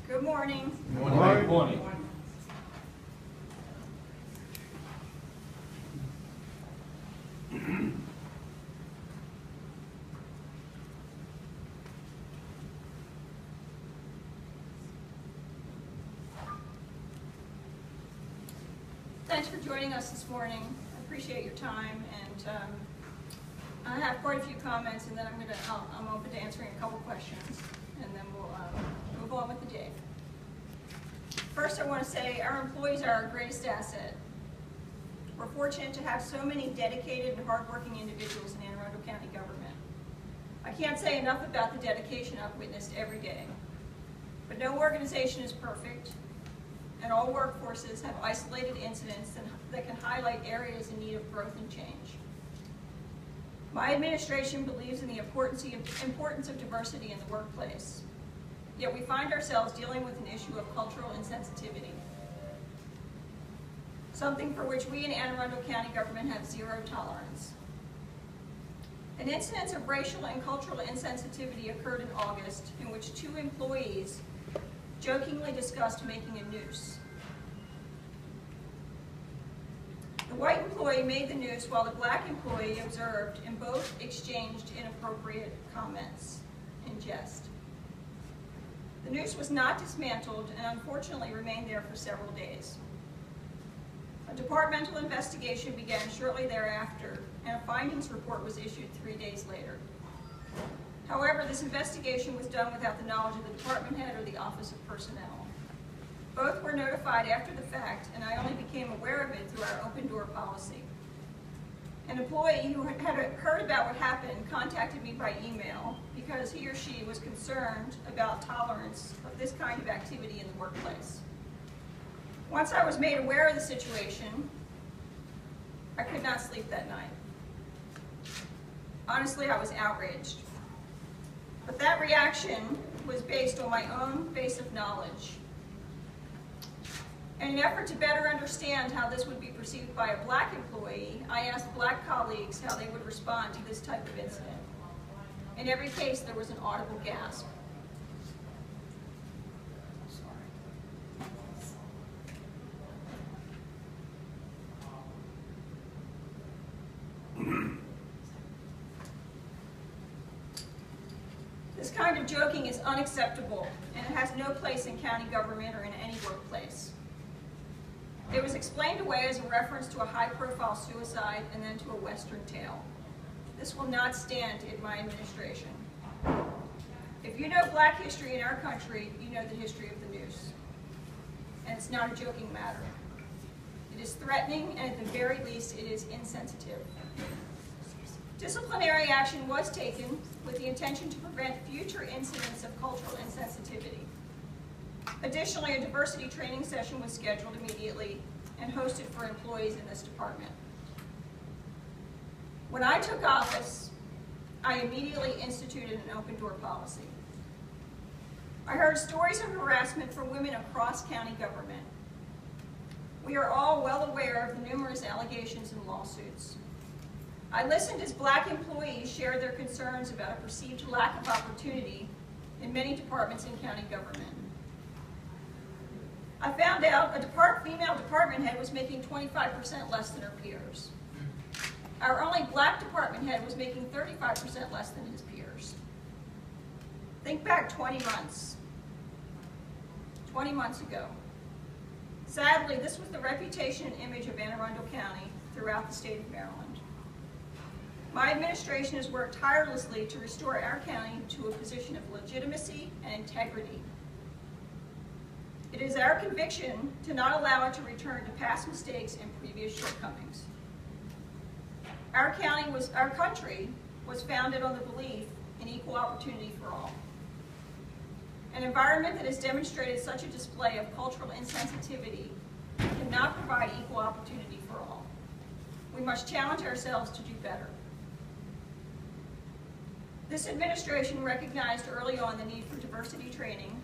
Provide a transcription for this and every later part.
Good morning. Good morning. Good morning. Thanks for joining us this morning. I appreciate your time, and I have quite a few comments, and then I'm open to answering a couple questions, and then we'll move on with the day. First, I want to say our employees are our greatest asset. We're fortunate to have so many dedicated and hardworking individuals in Anne Arundel County government. I can't say enough about the dedication I've witnessed every day. But no organization is perfect, and all workforces have isolated incidents that can highlight areas in need of growth and change. My administration believes in the importance of diversity in the workplace, yet we find ourselves dealing with an issue of cultural insensitivity, something for which we in Anne Arundel County government have zero tolerance. An incident of racial and cultural insensitivity occurred in August in which 2 employees jokingly discussed making a noose. The white employee made the noose while the black employee observed, and both exchanged inappropriate comments in jest. The noose was not dismantled and unfortunately remained there for several days. A departmental investigation began shortly thereafter, and a findings report was issued 3 days later. However, this investigation was done without the knowledge of the department head or the Office of Personnel. Both were notified after the fact, and I only became aware of it through our open door policy. An employee who had heard about what happened contacted me by email because he or she was concerned about tolerance of this kind of activity in the workplace. Once I was made aware of the situation, I could not sleep that night. Honestly, I was outraged. But that reaction was based on my own base of knowledge. In an effort to better understand how this would be perceived by a black employee, I asked black colleagues how they would respond to this type of incident. In every case, there was an audible gasp. This kind of joking is unacceptable, and it has no place in county government or in any workplace. It was explained away as a reference to a high-profile suicide and then to a Western tale. This will not stand in my administration. If you know black history in our country, you know the history of the noose. And it's not a joking matter. It is threatening, and at the very least, it is insensitive. Disciplinary action was taken with the intention to prevent future incidents of cultural insensitivity. Additionally, a diversity training session was scheduled immediately and hosted for employees in this department. When I took office, I immediately instituted an open door policy. I heard stories of harassment from women across county government. We are all well aware of the numerous allegations and lawsuits. I listened as black employees shared their concerns about a perceived lack of opportunity in many departments in county government. I found out a female department head was making 25% less than her peers. Our only black department head was making 35% less than his peers. Think back 20 months. 20 months ago. Sadly, this was the reputation and image of Anne Arundel County throughout the state of Maryland. My administration has worked tirelessly to restore our county to a position of legitimacy and integrity. It is our conviction to not allow it to return to past mistakes and previous shortcomings. Our country was founded on the belief in equal opportunity for all. An environment that has demonstrated such a display of cultural insensitivity cannot provide equal opportunity for all. We must challenge ourselves to do better. This administration recognized early on the need for diversity training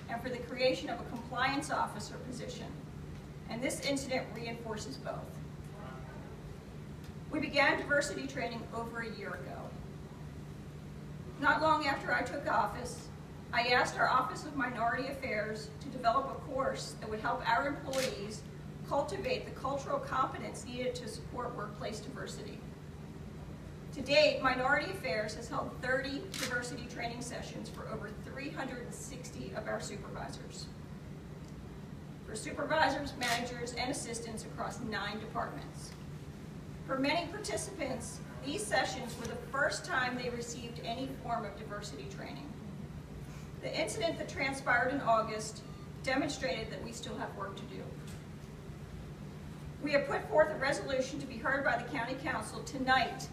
and for the creation of a compliance officer position, and this incident reinforces both. We began diversity training over a year ago. Not long after I took office, I asked our Office of Minority Affairs to develop a course that would help our employees cultivate the cultural competence needed to support workplace diversity. To date, Minority Affairs has held 30 diversity training sessions for over 360 of our supervisors. For supervisors, managers, and assistants across 9 departments. For many participants, these sessions were the first time they received any form of diversity training. The incident that transpired in August demonstrated that we still have work to do. We have put forth a resolution to be heard by the County Council tonight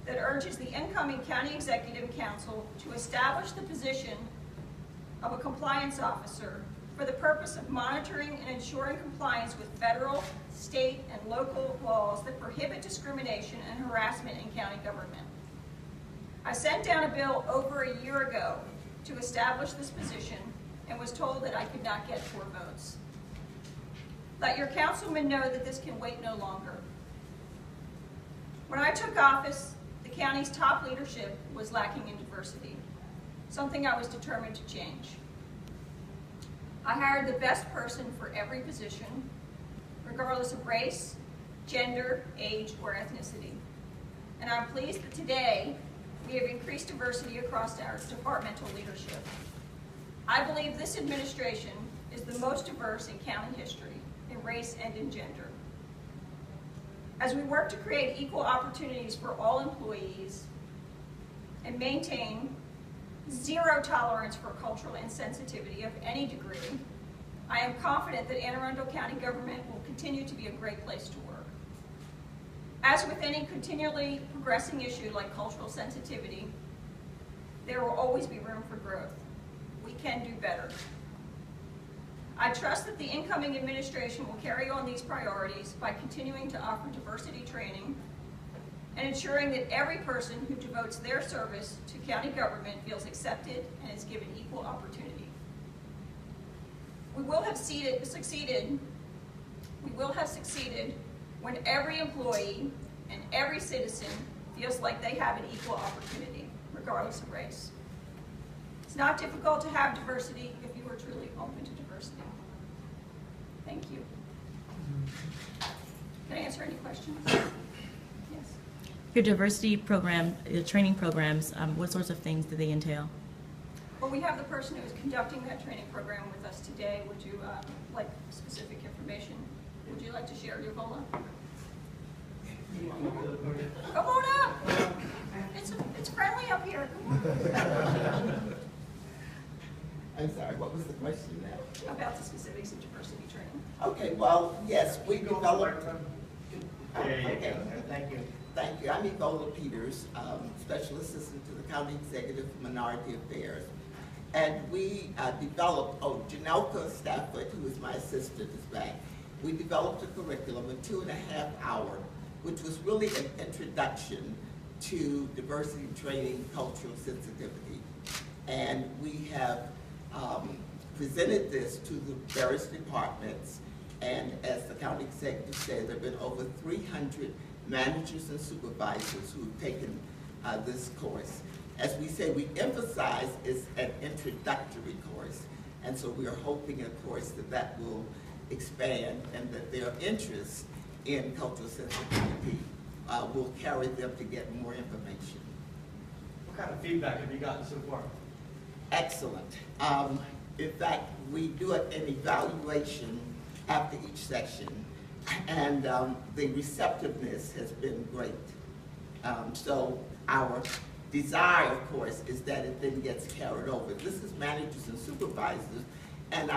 that urges the incoming County Executive Council to establish the position of a compliance officer for the purpose of monitoring and ensuring compliance with federal, state, and local laws that prohibit discrimination and harassment in county government. I sent down a bill over a year ago to establish this position and was told that I could not get 4 votes. Let your councilmen know that this can wait no longer. When I took office, the county's top leadership was lacking in diversity, something I was determined to change. I hired the best person for every position, regardless of race, gender, age, or ethnicity. And I'm pleased that today we have increased diversity across our departmental leadership. I believe this administration is the most diverse in county history, in race and in gender. As we work to create equal opportunities for all employees and maintain zero tolerance for cultural insensitivity of any degree, I am confident that Anne Arundel County government will continue to be a great place to work. As with any continually progressing issue like cultural sensitivity, there will always be room for growth. We can do better. I trust that the incoming administration will carry on these priorities by continuing to offer diversity training and ensuring that every person who devotes their service to county government feels accepted and is given equal opportunity. We will have succeeded when every employee and every citizen feels like they have an equal opportunity, regardless of race. It's not difficult to have diversity if you are truly open to diversity. Thank you. Can I answer any questions? Yes. Your diversity program, your training programs, what sorts of things do they entail? Well, we have the person who is conducting that training program with us today. Would you like specific information? Would you like to share your Vola? Come on up. It's friendly up here. I'm sorry, what was the question now? About the specifics of diversity training. Okay, well, yes, we developed. Okay, thank you. Thank you. I'm Evola Peters, Special Assistant to the County Executive for Minority Affairs. And we developed, Janelka Stafford, who is my assistant, is back. We developed a curriculum, a 2.5-hour, which was really an introduction to diversity training, cultural sensitivity. And we have presented this to the various departments. And as the county executive said, there have been over 300 managers and supervisors who have taken this course. As we say, we emphasize it's an introductory course. And so we are hoping, of course, that will expand and that their interest in cultural sensitivity will carry them to get more information. What kind of feedback have you gotten so far? Excellent. In fact, we do an evaluation after each section, and the receptiveness has been great. So our desire, of course, is that it then gets carried over. This is managers and supervisors, and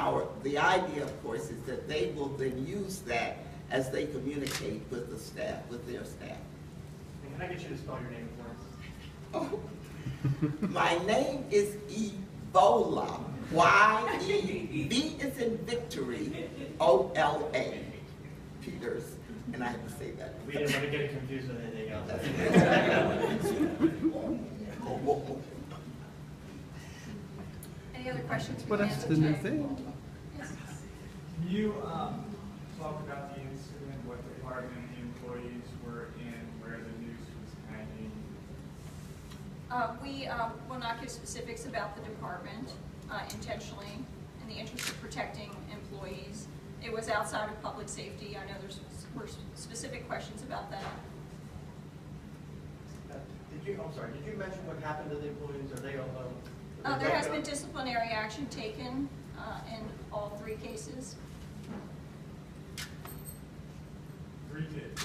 the idea, of course, is that they will then use that as they communicate with the staff, with their staff. And can I get you to spell your name for us? Oh. My name is Evola, Y-E-V is in victory, O-L-A, Peters, and I have to say that. We didn't want to get it confused with anything else. Any other questions? What else didn't I say? Yes. Can you talk about the incident, what department the employees were in, where the noose was hanging? We will not give specifics about the department. intentionally in the interest of protecting employees. It was outside of public safety. I know were specific questions about that. Did you mention what happened to the employees? Are they on There has been disciplinary action taken in all 3 cases.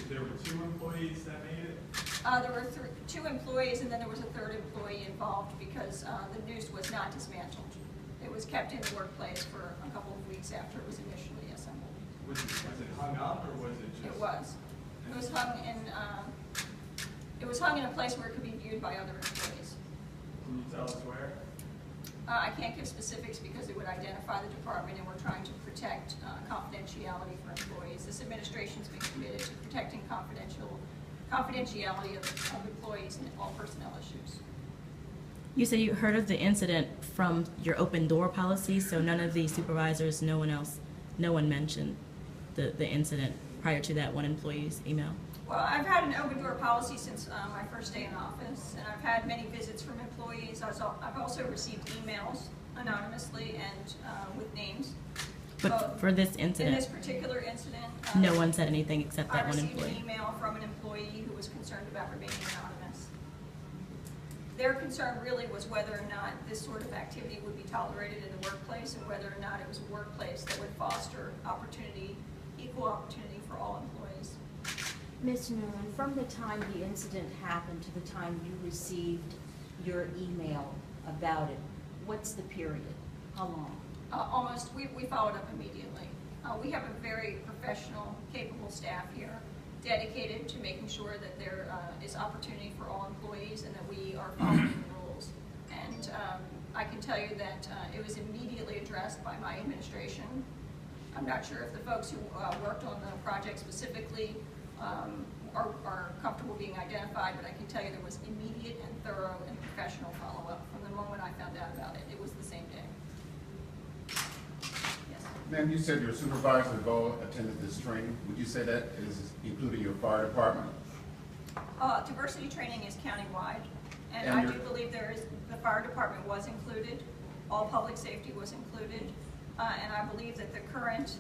There were 2 employees that made it? There were 2 employees, and then there was a 3rd employee involved because the Noose was not dismantled. It was kept in the workplace for a couple of weeks after it was initially assembled. Was it hung up or was it just? It was. It was hung in. It was hung in a place where it could be viewed by other employees. Can you tell us where? I can't give specifics because it would identify the department, and we're trying to protect confidentiality for employees. This administration's been committed to protecting confidentiality of employees and all personnel issues. You said you heard of the incident from your open door policy, so none of the supervisors, no one mentioned the incident prior to that one employee's email? Well, I've had an open door policy since my first day in office, and I've had many visits from employees. I've also received emails anonymously and with names. But for this In incident, this particular incident, no one said anything except I that one received an employee? email from an employee who was concerned about remaining anonymous. Their concern really was whether or not this sort of activity would be tolerated in the workplace and whether or not it was a workplace that would foster equal opportunity for all employees. Ms. Newman, from the time the incident happened to the time you received your email about it, what's the period? How long? Almost, we followed up immediately. We have a very professional, capable staff here, dedicated to making sure that there is opportunity for all employees and that we are following the rules. And I can tell you that it was immediately addressed by my administration. I'm not sure if the folks who worked on the project specifically are comfortable being identified, but I can tell you there was immediate and thorough and professional follow-up from the moment I found out about it. It was the same day. Yes. Ma'am, you said your supervisor have all attended this training. Would you say that is including your fire department? Diversity training is countywide, and And I do believe the fire department was included, all public safety was included, and I believe that the current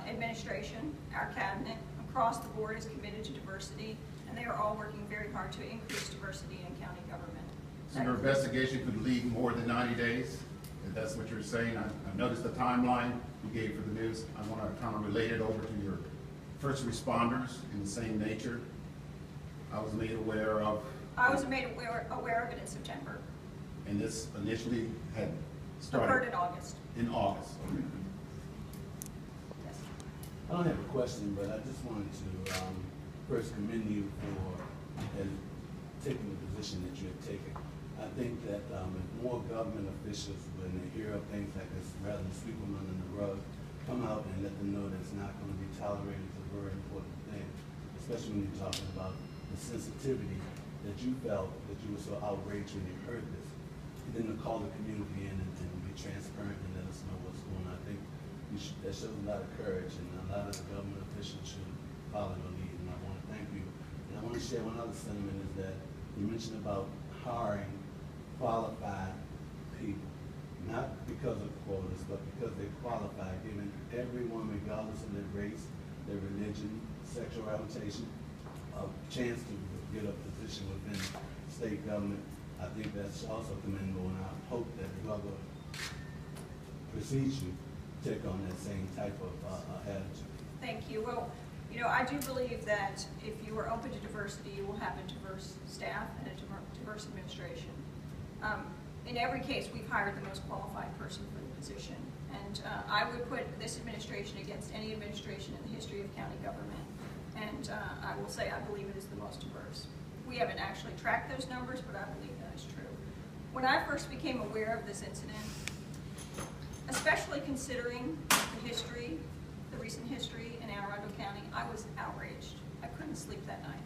administration, our cabinet, across the board is committed to diversity, and they are all working very hard to increase diversity in county government. So your investigation could lead more than 90 days? If that's what you're saying. I noticed the timeline you gave for the news. I want to kind of relate it over to your first responders in the same nature. I was made aware of. I was made aware of it in September. And this initially had started? Occurred in August. In August. Okay. Yes. I don't have a question, but I just wanted to first commend you for taking the position that you have taken. I think that if more government officials, when they hear of things like this, rather than sweep them under the rug, come out and let them know that it's not going to be tolerated is a very important thing, especially when you're talking about the sensitivity that you felt that you were so outraged when you heard this. And then to call the community in and be transparent and let us know what's going on. I think that shows a lot of courage, and a lot of the government officials should follow your lead, and I want to thank you. And I want to share one other sentiment is that you mentioned about hiring qualified people, not because of quotas, but because they qualify, giving everyone, regardless of their race, their religion, sexual orientation, a chance to get a position within state government. I think that's also commendable, and I hope that whoever precedes you take on that same type of attitude. Thank you. Well, you know, I do believe that if you are open to diversity, you will have a diverse staff and a diverse administration. In every case, we've hired the most qualified person for the position, and I would put this administration against any administration in the history of county government, and I will say I believe it is the most diverse. We haven't actually tracked those numbers, but I believe that is true. When I first became aware of this incident, especially considering the history, the recent history in Anne Arundel County, I was outraged. I couldn't sleep that night.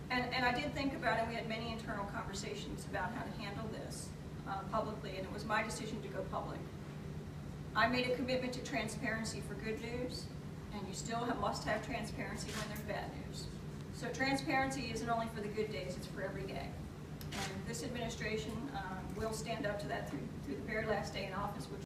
And I did think about it. We had many internal conversations about how to handle this publicly, and it was my decision to go public. I made a commitment to transparency for good news, and you still must have transparency when there's bad news. So transparency isn't only for the good days, it's for every day. And this administration we'll stand up to that through the very last day in office, which